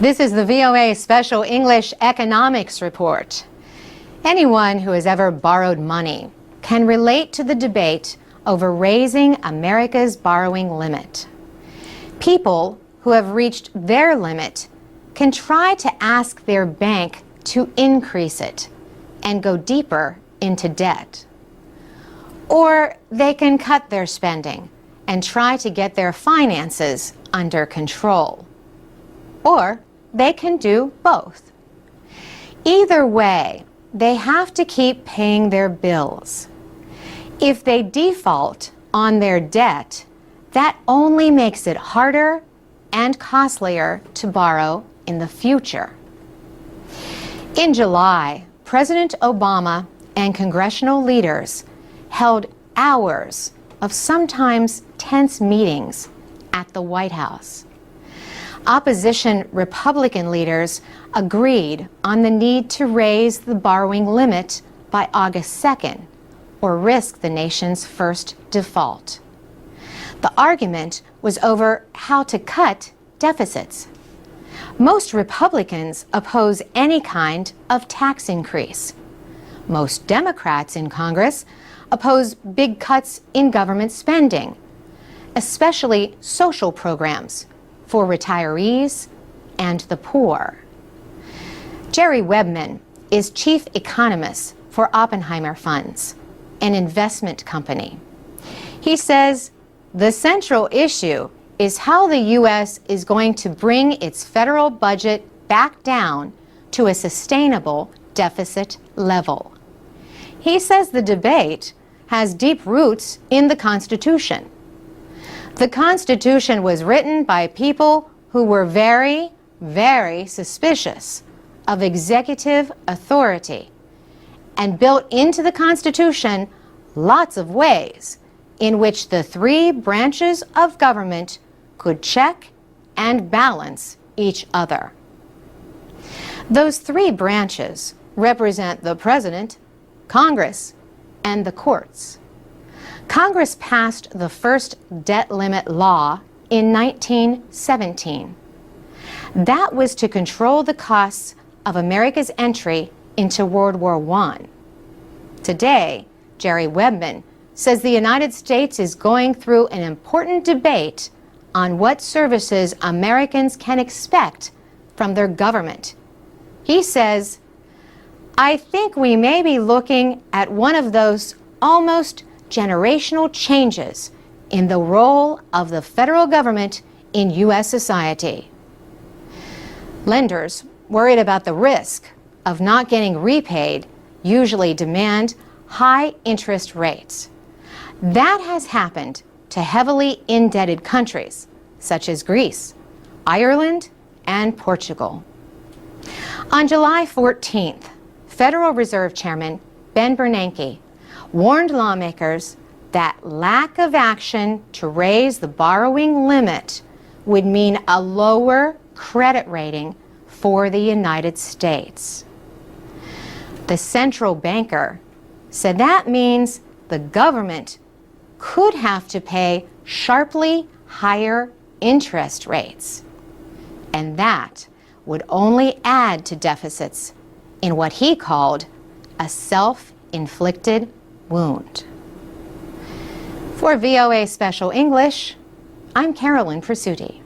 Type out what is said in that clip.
This is the VOA Special English Economics Report. Anyone who has ever borrowed money can relate to the debate over raising America's borrowing limit. People who have reached their limit can try to ask their bank to increase it and go deeper into debt. Or they can cut their spending and try to get their finances under control. Or they can do both. Either way, they have to keep paying their bills. If they default on their debt, that only makes it harder and costlier to borrow in the future. In July, President Obama and congressional leaders held hours of sometimes tense meetings at the White House. Opposition Republican leaders agreed on the need to raise the borrowing limit by August 2nd, or risk the nation's first default. The argument was over how to cut deficits. Most Republicans oppose any kind of tax increase. Most Democrats in Congress oppose big cuts in government spending, especially social programs for retirees and the poor. Jerry Webman is chief economist for Oppenheimer Funds, an investment company. He says the central issue is how the U.S. is going to bring its federal budget back down to a sustainable deficit level. He says the debate has deep roots in the Constitution. The Constitution was written by people who were very, very suspicious of executive authority and built into the Constitution lots of ways in which the three branches of government could check and balance each other. Those three branches represent the President, Congress, and the courts. Congress passed the first debt limit law in 1917. That was to control the costs of America's entry into World War I. Today, Jerry Webman says the United States is going through an important debate on what services Americans can expect from their government. He says, "I think we may be looking at one of those almost generational changes in the role of the federal government in U.S. society." Lenders worried about the risk of not getting repaid usually demand high interest rates. That has happened to heavily indebted countries such as Greece, Ireland, and Portugal. On July 14th, Federal Reserve Chairman Ben Bernanke warned lawmakers that lack of action to raise the borrowing limit would mean a lower credit rating for the United States. The central banker said that means the government could have to pay sharply higher interest rates, and that would only add to deficits in what he called a self-inflicted wound. For VOA Special English, I'm Carolyn Presutti.